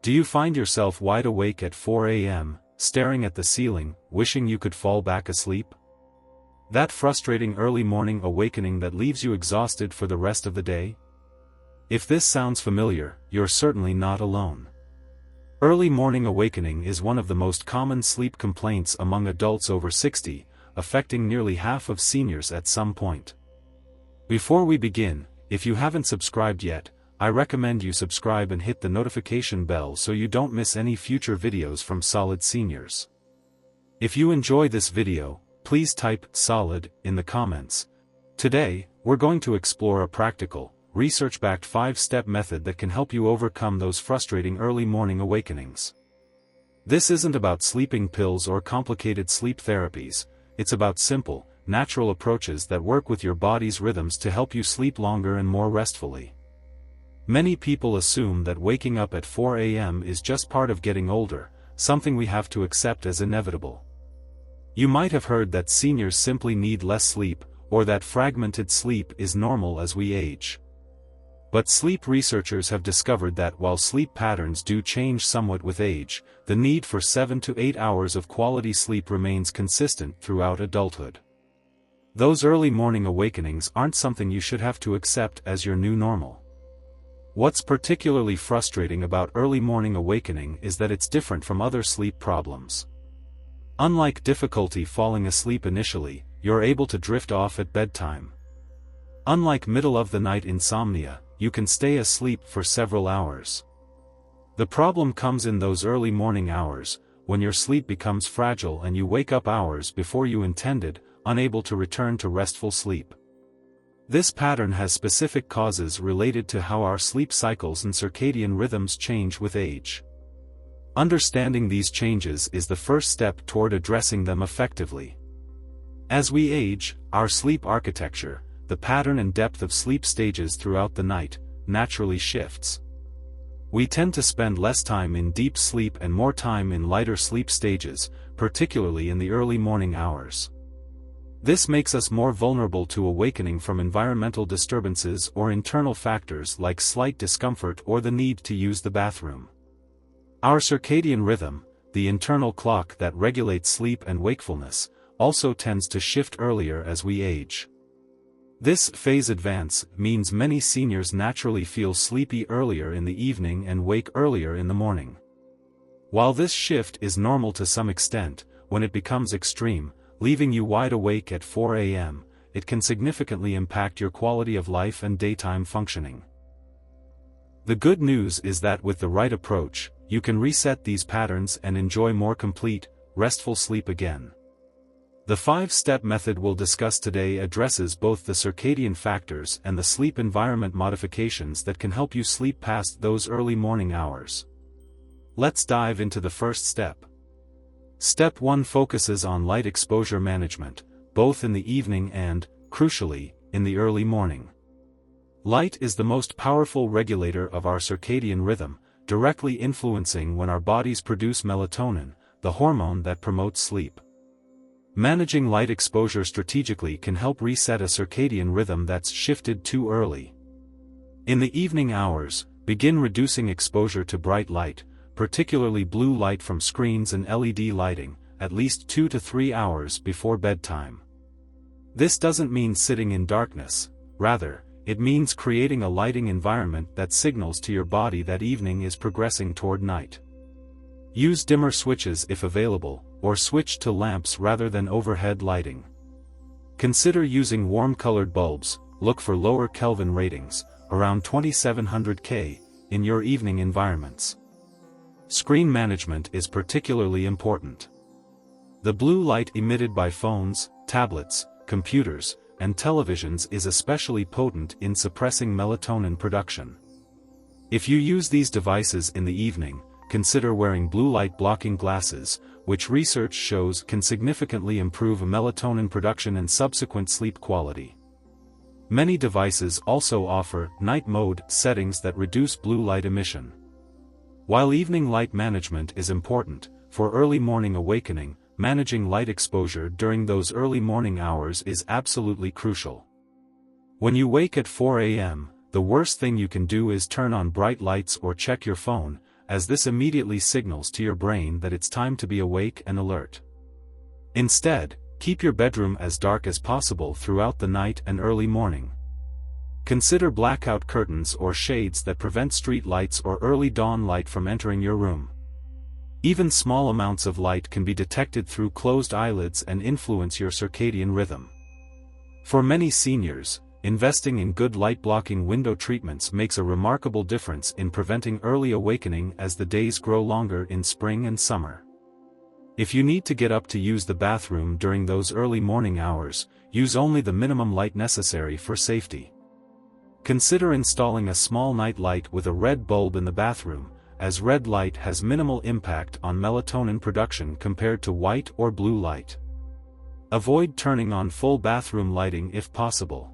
Do you find yourself wide awake at 4 a.m., staring at the ceiling, wishing you could fall back asleep? That frustrating early morning awakening that leaves you exhausted for the rest of the day? If this sounds familiar, you're certainly not alone. Early morning awakening is one of the most common sleep complaints among adults over 60, affecting nearly half of seniors at some point. Before we begin, if you haven't subscribed yet, I recommend you subscribe and hit the notification bell so you don't miss any future videos from SolidSeniors. If you enjoy this video, please type "solid" in the comments. Today, we're going to explore a practical, research-backed 5-step method that can help you overcome those frustrating early morning awakenings. This isn't about sleeping pills or complicated sleep therapies, it's about simple, natural approaches that work with your body's rhythms to help you sleep longer and more restfully. Many people assume that waking up at 4 a.m. is just part of getting older, something we have to accept as inevitable. You might have heard that seniors simply need less sleep, or that fragmented sleep is normal as we age. But sleep researchers have discovered that while sleep patterns do change somewhat with age, the need for 7 to 8 hours of quality sleep remains consistent throughout adulthood. Those early morning awakenings aren't something you should have to accept as your new normal. What's particularly frustrating about early morning awakening is that it's different from other sleep problems. Unlike difficulty falling asleep initially, you're able to drift off at bedtime. Unlike middle-of-the-night insomnia, you can stay asleep for several hours. The problem comes in those early morning hours, when your sleep becomes fragile and you wake up hours before you intended, unable to return to restful sleep. This pattern has specific causes related to how our sleep cycles and circadian rhythms change with age. Understanding these changes is the first step toward addressing them effectively. As we age, our sleep architecture, the pattern and depth of sleep stages throughout the night, naturally shifts. We tend to spend less time in deep sleep and more time in lighter sleep stages, particularly in the early morning hours. This makes us more vulnerable to awakening from environmental disturbances or internal factors like slight discomfort or the need to use the bathroom. Our circadian rhythm, the internal clock that regulates sleep and wakefulness, also tends to shift earlier as we age. This phase advance means many seniors naturally feel sleepy earlier in the evening and wake earlier in the morning. While this shift is normal to some extent, when it becomes extreme, leaving you wide awake at 4 a.m., it can significantly impact your quality of life and daytime functioning. The good news is that with the right approach, you can reset these patterns and enjoy more complete, restful sleep again. The 5-step method we'll discuss today addresses both the circadian factors and the sleep environment modifications that can help you sleep past those early morning hours. Let's dive into the first step. Step 1 focuses on light exposure management, both in the evening and, crucially, in the early morning. Light is the most powerful regulator of our circadian rhythm, directly influencing when our bodies produce melatonin, the hormone that promotes sleep. Managing light exposure strategically can help reset a circadian rhythm that's shifted too early. In the evening hours, begin reducing exposure to bright light, particularly blue light from screens and LED lighting, at least 2 to 3 hours before bedtime. This doesn't mean sitting in darkness, rather, it means creating a lighting environment that signals to your body that evening is progressing toward night. Use dimmer switches if available, or switch to lamps rather than overhead lighting. Consider using warm-colored bulbs, look for lower Kelvin ratings, around 2700 K, in your evening environments. Screen management is particularly important. The blue light emitted by phones, tablets, computers, and televisions is especially potent in suppressing melatonin production. If you use these devices in the evening, consider wearing blue light blocking glasses, which research shows can significantly improve melatonin production and subsequent sleep quality. Many devices also offer night mode settings that reduce blue light emission. While evening light management is important, for early morning awakening, managing light exposure during those early morning hours is absolutely crucial. When you wake at 4 a.m., the worst thing you can do is turn on bright lights or check your phone, as this immediately signals to your brain that it's time to be awake and alert. Instead, keep your bedroom as dark as possible throughout the night and early morning. Consider blackout curtains or shades that prevent street lights or early dawn light from entering your room. Even small amounts of light can be detected through closed eyelids and influence your circadian rhythm. For many seniors, investing in good light-blocking window treatments makes a remarkable difference in preventing early awakening as the days grow longer in spring and summer. If you need to get up to use the bathroom during those early morning hours, use only the minimum light necessary for safety. Consider installing a small night light with a red bulb in the bathroom, as red light has minimal impact on melatonin production compared to white or blue light. Avoid turning on full bathroom lighting if possible.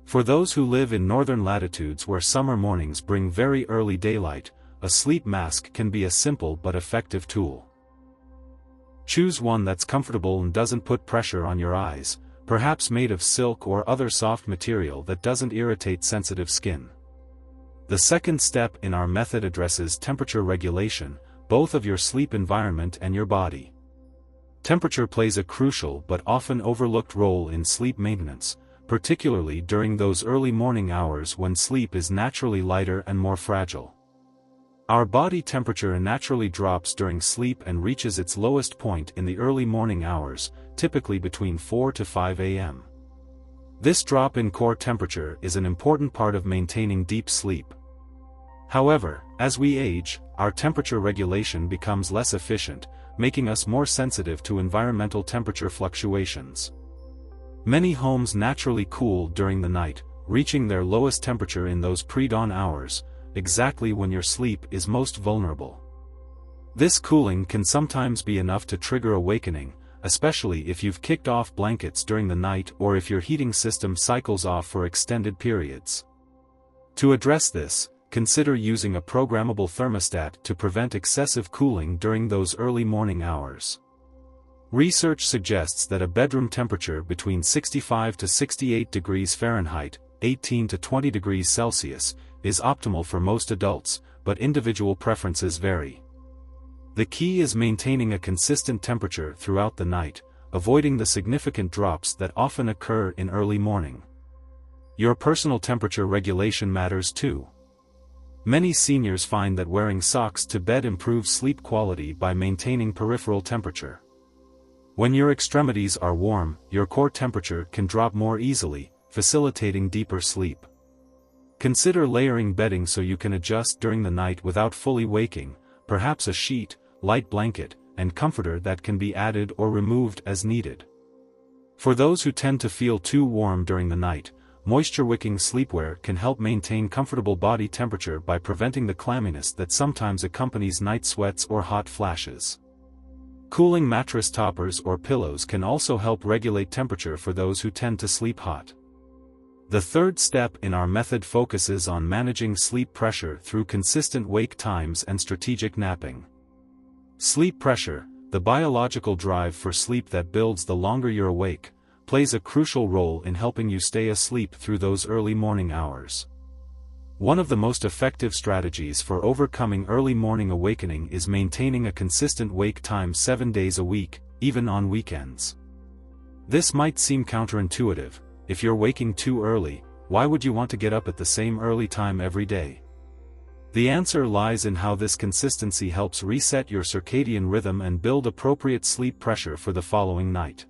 For those who live in northern latitudes where summer mornings bring very early daylight, a sleep mask can be a simple but effective tool. Choose one that's comfortable and doesn't put pressure on your eyes, perhaps made of silk or other soft material that doesn't irritate sensitive skin. The second step in our method addresses temperature regulation, both of your sleep environment and your body. Temperature plays a crucial but often overlooked role in sleep maintenance, particularly during those early morning hours when sleep is naturally lighter and more fragile. Our body temperature naturally drops during sleep and reaches its lowest point in the early morning hours, typically between 4 to 5 a.m. This drop in core temperature is an important part of maintaining deep sleep. However, as we age, our temperature regulation becomes less efficient, making us more sensitive to environmental temperature fluctuations. Many homes naturally cool during the night, reaching their lowest temperature in those pre-dawn hours, exactly when your sleep is most vulnerable. This cooling can sometimes be enough to trigger awakening, especially if you've kicked off blankets during the night or if your heating system cycles off for extended periods. To address this, consider using a programmable thermostat to prevent excessive cooling during those early morning hours. Research suggests that a bedroom temperature between 65 to 68 degrees Fahrenheit, 18 to 20 degrees Celsius, is optimal for most adults, but individual preferences vary. The key is maintaining a consistent temperature throughout the night, avoiding the significant drops that often occur in early morning. Your personal temperature regulation matters too. Many seniors find that wearing socks to bed improves sleep quality by maintaining peripheral temperature. When your extremities are warm, your core temperature can drop more easily, facilitating deeper sleep. Consider layering bedding so you can adjust during the night without fully waking, perhaps a sheet, light blanket, and comforter that can be added or removed as needed. For those who tend to feel too warm during the night, moisture-wicking sleepwear can help maintain comfortable body temperature by preventing the clamminess that sometimes accompanies night sweats or hot flashes. Cooling mattress toppers or pillows can also help regulate temperature for those who tend to sleep hot. The third step in our method focuses on managing sleep pressure through consistent wake times and strategic napping. Sleep pressure, the biological drive for sleep that builds the longer you're awake, plays a crucial role in helping you stay asleep through those early morning hours. One of the most effective strategies for overcoming early morning awakening is maintaining a consistent wake time 7 days a week, even on weekends. This might seem counterintuitive. If you're waking too early, why would you want to get up at the same early time every day? The answer lies in how this consistency helps reset your circadian rhythm and build appropriate sleep pressure for the following night.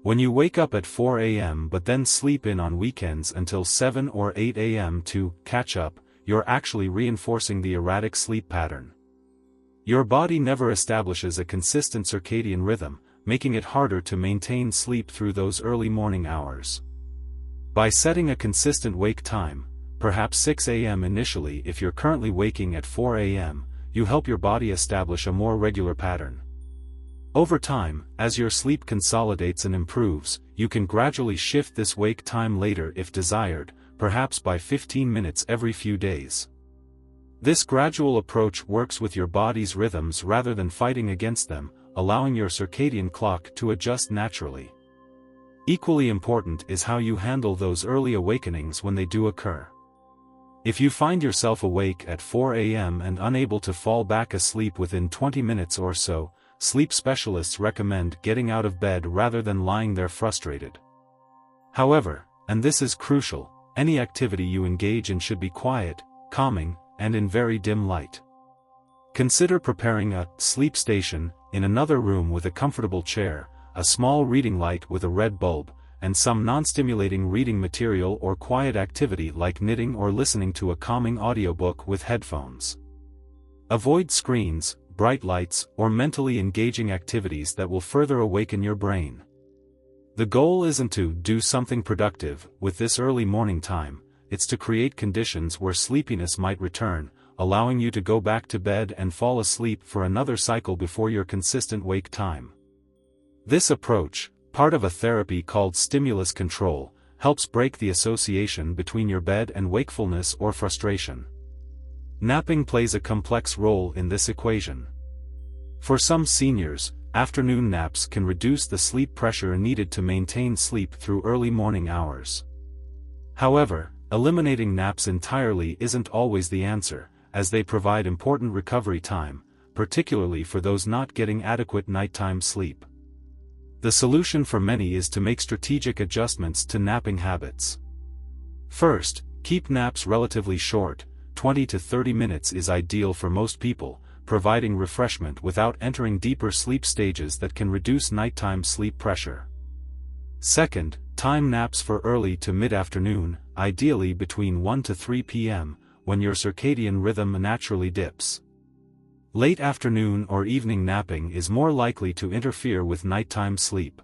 When you wake up at 4 a.m. but then sleep in on weekends until 7 or 8 a.m. to catch up, you're actually reinforcing the erratic sleep pattern. Your body never establishes a consistent circadian rhythm, making it harder to maintain sleep through those early morning hours. By setting a consistent wake time, perhaps 6 a.m. initially if you're currently waking at 4 a.m., you help your body establish a more regular pattern. Over time, as your sleep consolidates and improves, you can gradually shift this wake time later if desired, perhaps by 15 minutes every few days. This gradual approach works with your body's rhythms rather than fighting against them, allowing your circadian clock to adjust naturally. Equally important is how you handle those early awakenings when they do occur. If you find yourself awake at 4 a.m. and unable to fall back asleep within 20 minutes or so, sleep specialists recommend getting out of bed rather than lying there frustrated. However, and this is crucial, any activity you engage in should be quiet, calming, and in very dim light. Consider preparing a sleep station in another room with a comfortable chair, a small reading light with a red bulb, and some non-stimulating reading material or quiet activity like knitting or listening to a calming audiobook with headphones. Avoid screens, bright lights, or mentally engaging activities that will further awaken your brain. The goal isn't to do something productive with this early morning time, it's to create conditions where sleepiness might return, allowing you to go back to bed and fall asleep for another cycle before your consistent wake time. This approach, part of a therapy called stimulus control, helps break the association between your bed and wakefulness or frustration. Napping plays a complex role in this equation. For some seniors, afternoon naps can reduce the sleep pressure needed to maintain sleep through early morning hours. However, eliminating naps entirely isn't always the answer, as they provide important recovery time, particularly for those not getting adequate nighttime sleep. The solution for many is to make strategic adjustments to napping habits. First, keep naps relatively short. 20 to 30 minutes is ideal for most people, providing refreshment without entering deeper sleep stages that can reduce nighttime sleep pressure. Second, time naps for early to mid-afternoon, ideally between 1 to 3 p.m., when your circadian rhythm naturally dips. Late afternoon or evening napping is more likely to interfere with nighttime sleep.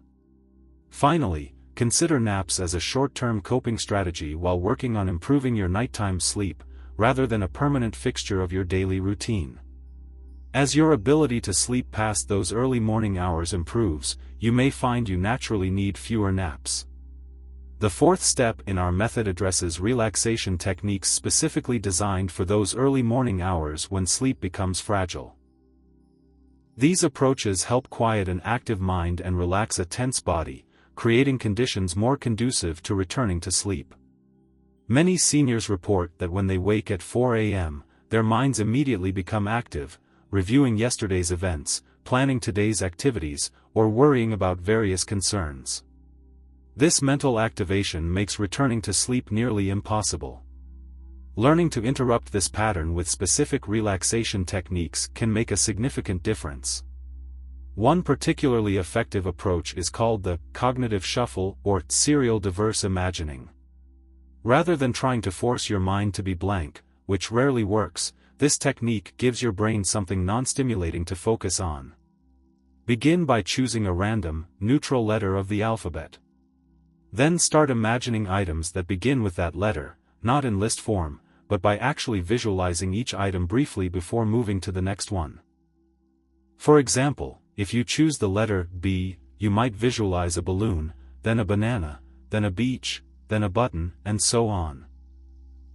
Finally, consider naps as a short-term coping strategy while working on improving your nighttime sleep, rather than a permanent fixture of your daily routine. As your ability to sleep past those early morning hours improves, you may find you naturally need fewer naps. The fourth step in our method addresses relaxation techniques specifically designed for those early morning hours when sleep becomes fragile. These approaches help quiet an active mind and relax a tense body, creating conditions more conducive to returning to sleep. Many seniors report that when they wake at 4 a.m., their minds immediately become active, reviewing yesterday's events, planning today's activities, or worrying about various concerns. This mental activation makes returning to sleep nearly impossible. Learning to interrupt this pattern with specific relaxation techniques can make a significant difference. One particularly effective approach is called the cognitive shuffle or serial diverse imagining. Rather than trying to force your mind to be blank, which rarely works, this technique gives your brain something non-stimulating to focus on. Begin by choosing a random, neutral letter of the alphabet. Then start imagining items that begin with that letter, not in list form, but by actually visualizing each item briefly before moving to the next one. For example, if you choose the letter B, you might visualize a balloon, then a banana, then a beach, then a button, and so on.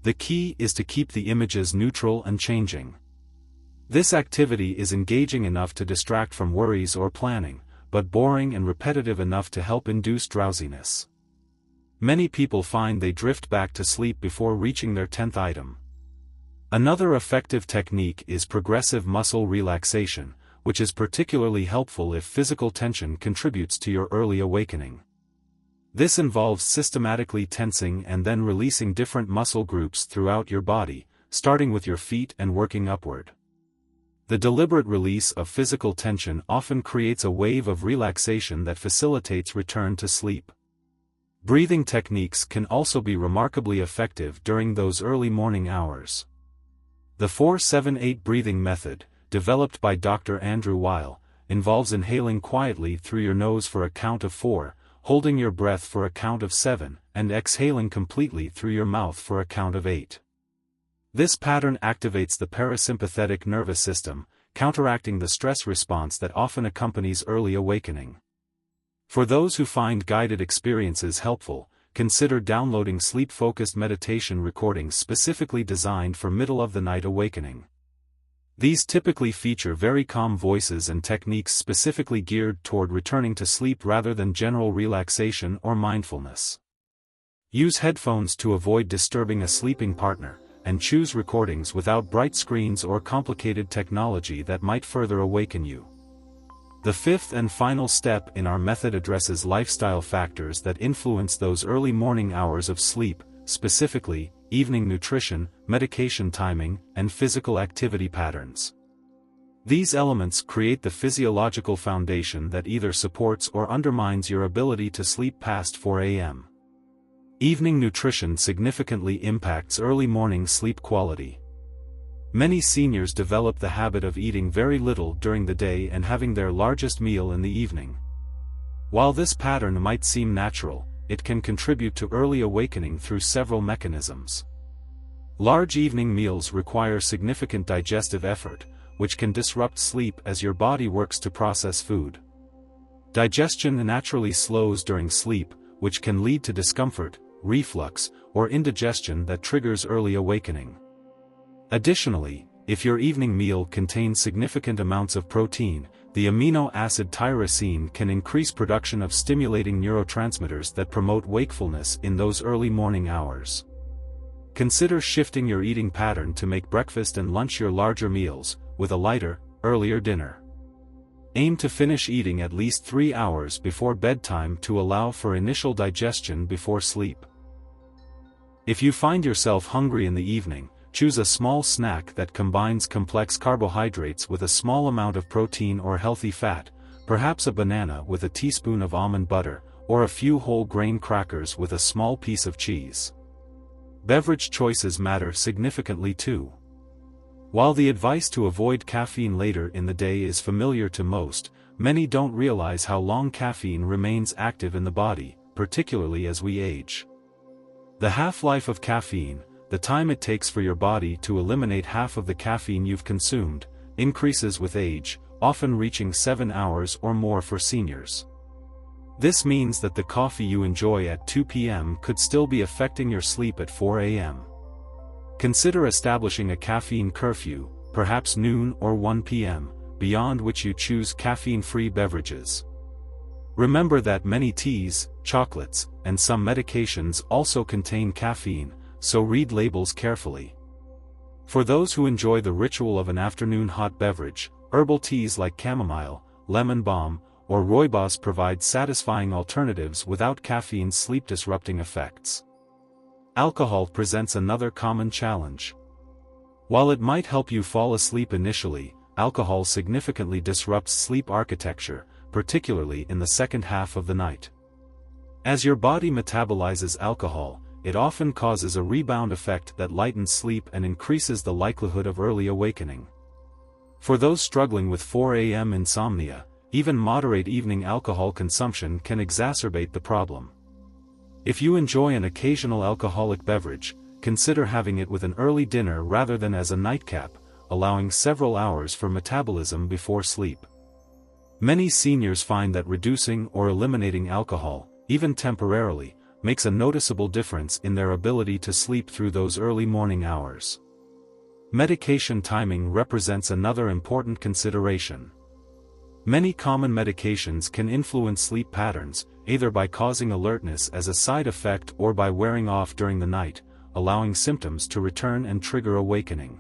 The key is to keep the images neutral and changing. This activity is engaging enough to distract from worries or planning, but boring and repetitive enough to help induce drowsiness. Many people find they drift back to sleep before reaching their 10th item. Another effective technique is progressive muscle relaxation, which is particularly helpful if physical tension contributes to your early awakening. This involves systematically tensing and then releasing different muscle groups throughout your body, starting with your feet and working upward. The deliberate release of physical tension often creates a wave of relaxation that facilitates return to sleep. Breathing techniques can also be remarkably effective during those early morning hours. The 4-7-8 breathing method, developed by Dr. Andrew Weil, involves inhaling quietly through your nose for a count of 4, holding your breath for a count of 7, and exhaling completely through your mouth for a count of 8. This pattern activates the parasympathetic nervous system, counteracting the stress response that often accompanies early awakening. For those who find guided experiences helpful, consider downloading sleep-focused meditation recordings specifically designed for middle-of-the-night awakening. These typically feature very calm voices and techniques specifically geared toward returning to sleep rather than general relaxation or mindfulness. Use headphones to avoid disturbing a sleeping partner, and choose recordings without bright screens or complicated technology that might further awaken you. The fifth and final step in our method addresses lifestyle factors that influence those early morning hours of sleep, specifically, evening nutrition, medication timing, and physical activity patterns. These elements create the physiological foundation that either supports or undermines your ability to sleep past 4 a.m. Evening nutrition significantly impacts early morning sleep quality. Many seniors develop the habit of eating very little during the day and having their largest meal in the evening. While this pattern might seem natural, it can contribute to early awakening through several mechanisms. Large evening meals require significant digestive effort, which can disrupt sleep as your body works to process food. Digestion naturally slows during sleep, which can lead to discomfort, reflux, or indigestion that triggers early awakening. Additionally, if your evening meal contains significant amounts of protein, the amino acid tyrosine can increase production of stimulating neurotransmitters that promote wakefulness in those early morning hours. Consider shifting your eating pattern to make breakfast and lunch your larger meals, with a lighter, earlier dinner. Aim to finish eating at least 3 hours before bedtime to allow for initial digestion before sleep. If you find yourself hungry in the evening, choose a small snack that combines complex carbohydrates with a small amount of protein or healthy fat, perhaps a banana with a teaspoon of almond butter, or a few whole grain crackers with a small piece of cheese. Beverage choices matter significantly too. While the advice to avoid caffeine later in the day is familiar to most, many don't realize how long caffeine remains active in the body, particularly as we age. The half-life of caffeine, the time it takes for your body to eliminate half of the caffeine you've consumed, increases with age, often reaching 7 hours or more for seniors. This means that the coffee you enjoy at 2 p.m. could still be affecting your sleep at 4 a.m. Consider establishing a caffeine curfew, perhaps noon or 1 p.m., beyond which you choose caffeine-free beverages. Remember that many teas, chocolates, and some medications also contain caffeine, so read labels carefully. For those who enjoy the ritual of an afternoon hot beverage, herbal teas like chamomile, lemon balm, or rooibos provide satisfying alternatives without caffeine's sleep-disrupting effects. Alcohol presents another common challenge. While it might help you fall asleep initially, alcohol significantly disrupts sleep architecture, particularly in the second half of the night. As your body metabolizes alcohol, it often causes a rebound effect that lightens sleep and increases the likelihood of early awakening. For those struggling with 4 a.m. insomnia, even moderate evening alcohol consumption can exacerbate the problem. If you enjoy an occasional alcoholic beverage, consider having it with an early dinner rather than as a nightcap, allowing several hours for metabolism before sleep. Many seniors find that reducing or eliminating alcohol, even temporarily, makes a noticeable difference in their ability to sleep through those early morning hours. Medication timing represents another important consideration. Many common medications can influence sleep patterns, either by causing alertness as a side effect or by wearing off during the night, allowing symptoms to return and trigger awakening.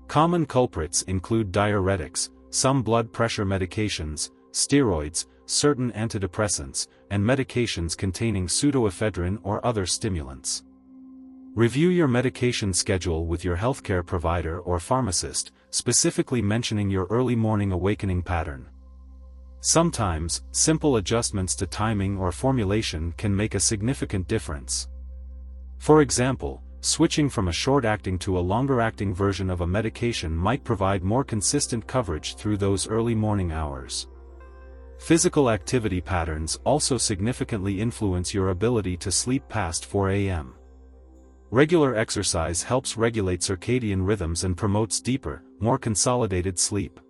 Common culprits include diuretics, some blood pressure medications, steroids, certain antidepressants, and medications containing pseudoephedrine or other stimulants. Review your medication schedule with your healthcare provider or pharmacist, specifically mentioning your early morning awakening pattern. Sometimes, simple adjustments to timing or formulation can make a significant difference. For example, switching from a short-acting to a longer-acting version of a medication might provide more consistent coverage through those early morning hours. Physical activity patterns also significantly influence your ability to sleep past 4 a.m. Regular exercise helps regulate circadian rhythms and promotes deeper, more consolidated sleep.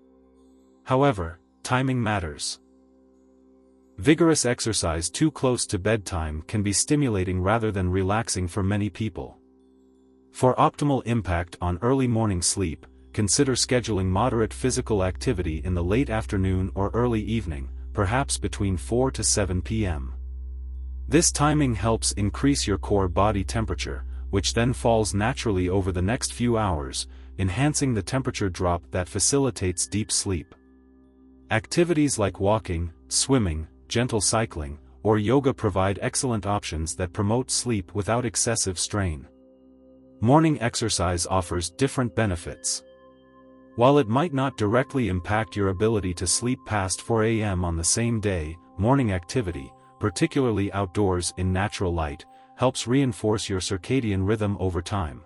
However, timing matters. Vigorous exercise too close to bedtime can be stimulating rather than relaxing for many people. For optimal impact on early morning sleep, consider scheduling moderate physical activity in the late afternoon or early evening, perhaps between 4 to 7 p.m. This timing helps increase your core body temperature, which then falls naturally over the next few hours, enhancing the temperature drop that facilitates deep sleep. Activities like walking, swimming, gentle cycling, or yoga provide excellent options that promote sleep without excessive strain. Morning exercise offers different benefits. While it might not directly impact your ability to sleep past 4 a.m. on the same day, morning activity, particularly outdoors in natural light, helps reinforce your circadian rhythm over time.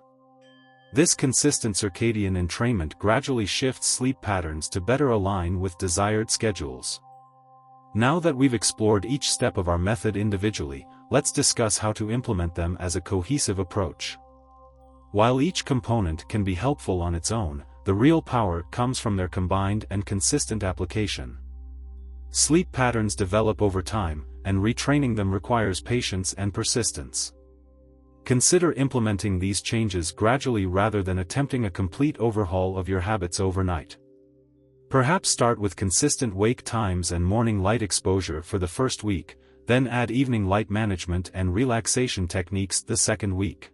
This consistent circadian entrainment gradually shifts sleep patterns to better align with desired schedules. Now that we've explored each step of our method individually, let's discuss how to implement them as a cohesive approach. While each component can be helpful on its own, the real power comes from their combined and consistent application. Sleep patterns develop over time, and retraining them requires patience and persistence. Consider implementing these changes gradually rather than attempting a complete overhaul of your habits overnight. Perhaps start with consistent wake times and morning light exposure for the first week, then add evening light management and relaxation techniques the second week.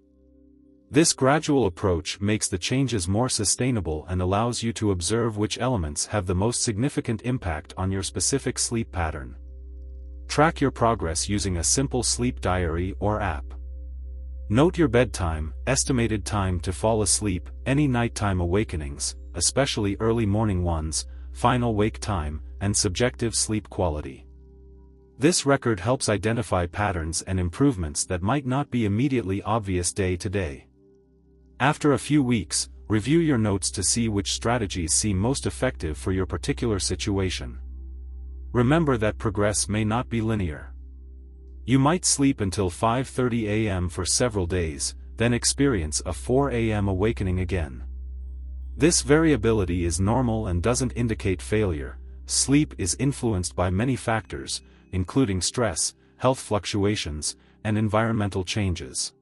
This gradual approach makes the changes more sustainable and allows you to observe which elements have the most significant impact on your specific sleep pattern. Track your progress using a simple sleep diary or app. Note your bedtime, estimated time to fall asleep, any nighttime awakenings, especially early morning ones, final wake time, and subjective sleep quality. This record helps identify patterns and improvements that might not be immediately obvious day to day. After a few weeks, review your notes to see which strategies seem most effective for your particular situation. Remember that progress may not be linear. You might sleep until 5:30 a.m. for several days, then experience a 4 a.m. awakening again. This variability is normal and doesn't indicate failure. Sleep is influenced by many factors, including stress, health fluctuations, and environmental changes.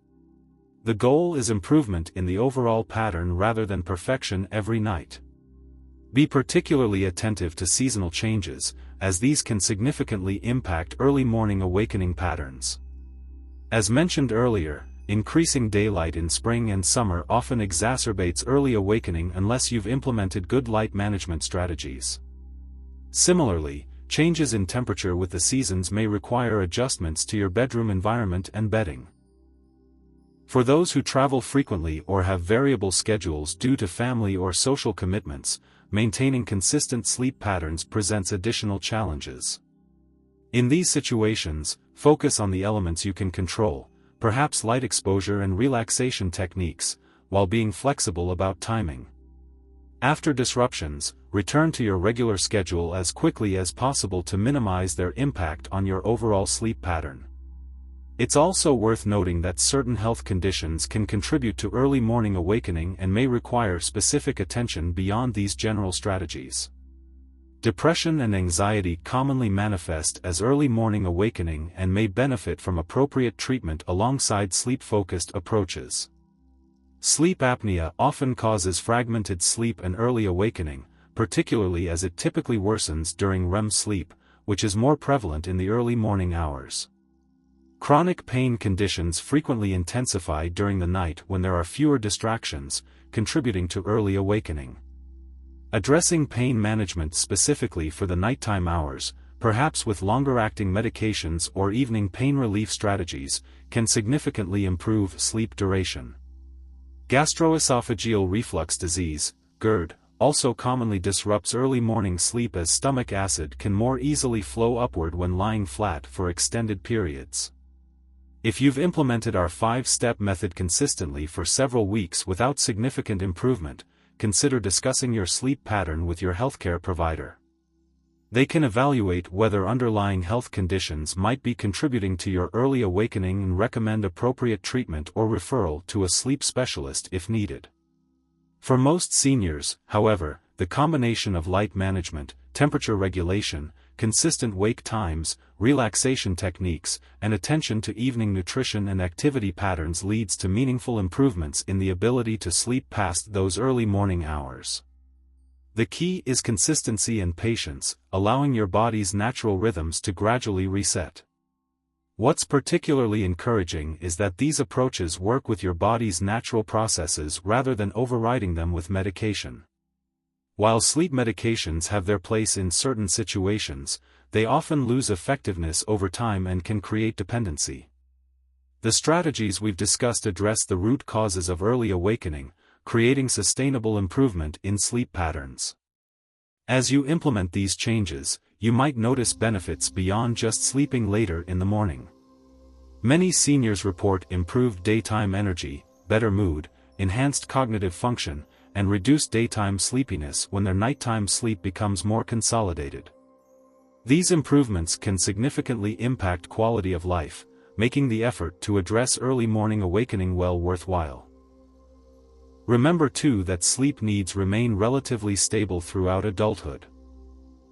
The goal is improvement in the overall pattern rather than perfection every night. Be particularly attentive to seasonal changes, as these can significantly impact early morning awakening patterns. As mentioned earlier, increasing daylight in spring and summer often exacerbates early awakening unless you've implemented good light management strategies. Similarly, changes in temperature with the seasons may require adjustments to your bedroom environment and bedding. For those who travel frequently or have variable schedules due to family or social commitments, maintaining consistent sleep patterns presents additional challenges. In these situations, focus on the elements you can control, perhaps light exposure and relaxation techniques, while being flexible about timing. After disruptions, return to your regular schedule as quickly as possible to minimize their impact on your overall sleep pattern. It's also worth noting that certain health conditions can contribute to early morning awakening and may require specific attention beyond these general strategies. Depression and anxiety commonly manifest as early morning awakening and may benefit from appropriate treatment alongside sleep-focused approaches. Sleep apnea often causes fragmented sleep and early awakening, particularly as it typically worsens during REM sleep, which is more prevalent in the early morning hours. Chronic pain conditions frequently intensify during the night when there are fewer distractions, contributing to early awakening. Addressing pain management specifically for the nighttime hours, perhaps with longer-acting medications or evening pain relief strategies, can significantly improve sleep duration. Gastroesophageal reflux disease, GERD, also commonly disrupts early morning sleep as stomach acid can more easily flow upward when lying flat for extended periods. If you've implemented our 5-step method consistently for several weeks without significant improvement, consider discussing your sleep pattern with your healthcare provider. They can evaluate whether underlying health conditions might be contributing to your early awakening and recommend appropriate treatment or referral to a sleep specialist if needed. For most seniors, however, the combination of light management, temperature regulation, consistent wake times, relaxation techniques, and attention to evening nutrition and activity patterns leads to meaningful improvements in the ability to sleep past those early morning hours. The key is consistency and patience, allowing your body's natural rhythms to gradually reset. What's particularly encouraging is that these approaches work with your body's natural processes rather than overriding them with medication. While sleep medications have their place in certain situations, they often lose effectiveness over time and can create dependency. The strategies we've discussed address the root causes of early awakening, creating sustainable improvement in sleep patterns. As you implement these changes, you might notice benefits beyond just sleeping later in the morning. Many seniors report improved daytime energy, better mood, enhanced cognitive function, and reduced daytime sleepiness when their nighttime sleep becomes more consolidated. These improvements can significantly impact quality of life, making the effort to address early morning awakening well worthwhile. Remember too that sleep needs remain relatively stable throughout adulthood.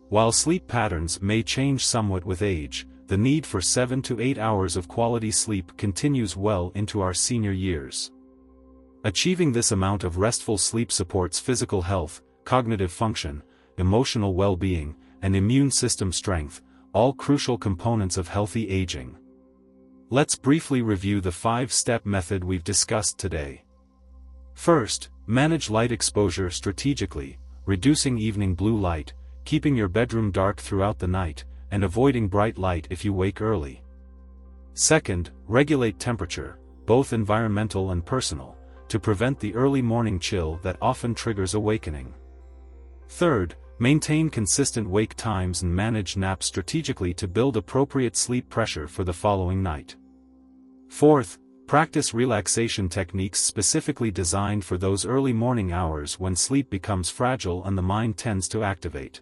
While sleep patterns may change somewhat with age, the need for 7 to 8 hours of quality sleep continues well into our senior years. Achieving this amount of restful sleep supports physical health, cognitive function, emotional well-being, and immune system strength, all crucial components of healthy aging. Let's briefly review the 5-step method we've discussed today. First, manage light exposure strategically, reducing evening blue light, keeping your bedroom dark throughout the night, and avoiding bright light if you wake early. Second, regulate temperature, both environmental and personal, to prevent the early morning chill that often triggers awakening. Third, maintain consistent wake times and manage naps strategically to build appropriate sleep pressure for the following night. Fourth, practice relaxation techniques specifically designed for those early morning hours when sleep becomes fragile and the mind tends to activate.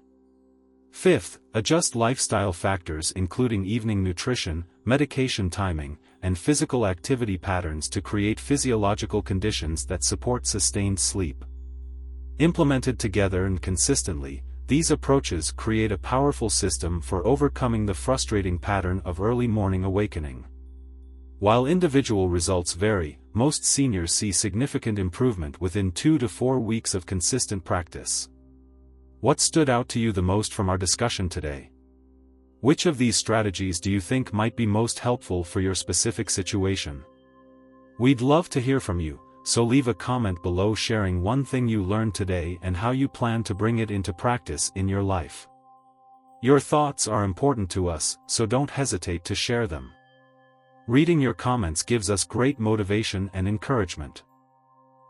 Fifth, adjust lifestyle factors including evening nutrition, medication timing, and physical activity patterns to create physiological conditions that support sustained sleep. Implemented together and consistently, these approaches create a powerful system for overcoming the frustrating pattern of early morning awakening. While individual results vary, most seniors see significant improvement within 2 to 4 weeks of consistent practice. What stood out to you the most from our discussion today? Which of these strategies do you think might be most helpful for your specific situation? We'd love to hear from you, so leave a comment below sharing one thing you learned today and how you plan to bring it into practice in your life. Your thoughts are important to us, so don't hesitate to share them. Reading your comments gives us great motivation and encouragement.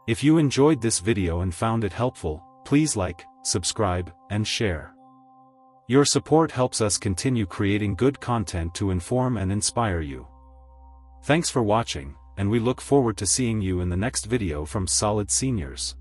If you enjoyed this video and found it helpful, please like, subscribe, and share. Your support helps us continue creating good content to inform and inspire you. Thanks for watching, and we look forward to seeing you in the next video from SolidSeniors.